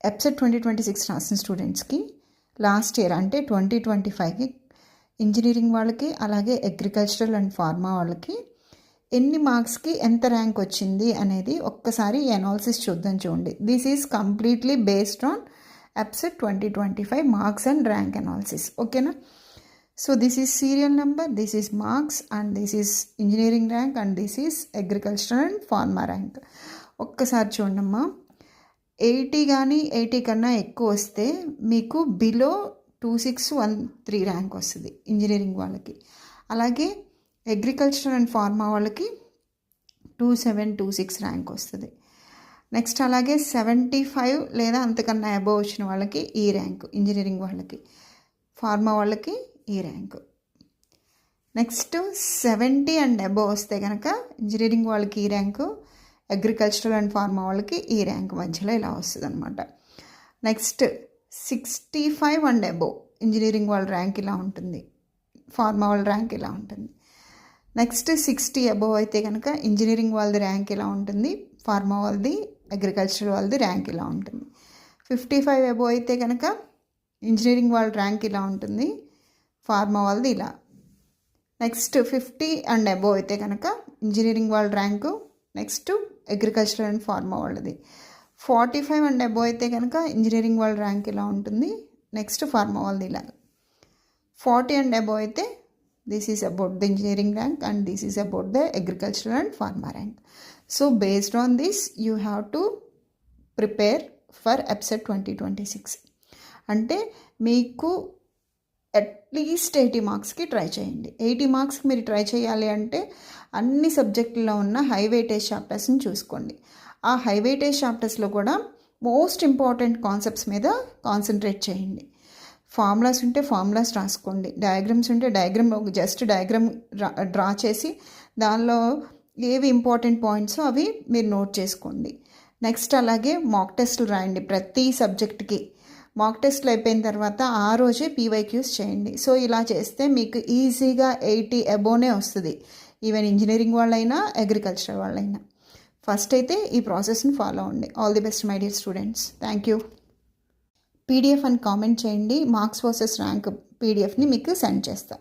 EBSET 2026 రాసిన స్టూడెంట్స్కి last year అంటే 2025కి ఇంజనీరింగ్ వాళ్ళకి అలాగే అగ్రికల్చరల్ అండ్ ఫార్మా వాళ్ళకి ఎన్ని మార్క్స్కి ఎంత ర్యాంక్ వచ్చింది అనేది ఒక్కసారి ఈ అనాలిసిస్ చూద్దాం. చూడండి, this is completely based on EBSET 2025 marks and rank analysis. ఓకేనా? So this is serial number, this is marks and this is engineering rank and this is agricultural and pharma rank. ఒక్కసారి చూడమ్మా, 80 కానీ 80 కన్నా ఎక్కువ వస్తే మీకు బిలో 2613 ర్యాంక్ వస్తుంది engineering వాళ్ళకి. అలాగే అగ్రికల్చర్ అండ్ ఫార్మా వాళ్ళకి 2726 ర్యాంక్ వస్తుంది. నెక్స్ట్ అలాగే 75 లేదా అంతకన్నా అబోవ్ వచ్చిన వాళ్ళకి ఈ ర్యాంకు ఇంజనీరింగ్ వాళ్ళకి, ఫార్మా వాళ్ళకి ఈ ర్యాంకు. నెక్స్ట్ 70 అండ్ అబోవ్ వస్తే కనుక ఇంజనీరింగ్ వాళ్ళకి ఈ ర్యాంకు, అగ్రికల్చరల్ అండ్ ఫార్మా వాళ్ళకి ఈ ర్యాంక్ మధ్యలో ఇలా వస్తుంది అనమాట. నెక్స్ట్ 65 అండ్ అబోవ్ ఇంజనీరింగ్ వాళ్ళ ర్యాంక్ ఇలా ఉంటుంది, ఫార్మా వాళ్ళ ర్యాంక్ ఇలా ఉంటుంది. నెక్స్ట్ 60 అబోవ్ అయితే కనుక ఇంజనీరింగ్ వాళ్ళది ర్యాంక్ ఇలా ఉంటుంది, ఫార్మా వాళ్ళది అగ్రికల్చర్ వాళ్ళది ర్యాంక్ ఇలా ఉంటుంది. 55 అబోవ్ అయితే కనుక ఇంజనీరింగ్ వాళ్ళ ర్యాంక్ ఇలా ఉంటుంది, ఫార్మా వాళ్ళది ఇలా. నెక్స్ట్ 50 అండ్ అబోవ్ అయితే కనుక ఇంజనీరింగ్ వాళ్ళ rank, next agriculture and pharma వాళ్ళది. 45 అండ్ అబోవ్ అయితే కనుక ఇంజనీరింగ్ వాళ్ళ ర్యాంక్ ఇలా ఉంటుంది, నెక్స్ట్ ఫార్మా వాళ్ళది ఇలా. 40 అండ్ అబోవ్ అయితే this is about the engineering rank and this is about the agricultural and pharma rank. So based on this you have to prepare for EBSET 2026. అంటే మీకు at least 80 మార్క్స్కి try చేయండి. 80 మార్క్స్కి మీరు try చేయాలి అంటే అన్ని సబ్జెక్టుల్లో ఉన్న హై వెయిటేజ్ చాప్టర్స్ని చూసుకోండి. ఆ హై వెయిటేజ్ చాప్టర్స్లో కూడా మోస్ట్ ఇంపార్టెంట్ కాన్సెప్ట్స్ మీద కాన్సన్ట్రేట్ చేయండి. ఫార్ములాస్ ఉంటే ఫార్ములాస్ రాసుకోండి, డయాగ్రామ్స్ ఉంటే జస్ట్ డయాగ్రామ్ డ్రా చేసి దానిలో ఏవి ఇంపార్టెంట్ పాయింట్స్ అవి మీరు నోట్ చేసుకోండి. నెక్స్ట్ అలాగే మాక్ టెస్టులు రాయండి. ప్రతి సబ్జెక్ట్కి మాక్ టెస్టులు అయిపోయిన తర్వాత ఆ రోజే PYQs చేయండి. సో ఇలా చేస్తే మీకు ఈజీగా 80 అబోనే వస్తుంది, ఈవెన్ ఇంజనీరింగ్ వాళ్ళైనా అగ్రికల్చర్ వాళ్ళైనా. ఫస్ట్ అయితే ఈ ప్రాసెస్ని ఫాలో అవ్వండి. All the best my dear students. Thank you. PDF అని కామెంట్ చేయండి, మార్క్స్ వర్సెస్ ర్యాంక్ PDFని మీకు సెండ్ చేస్తా.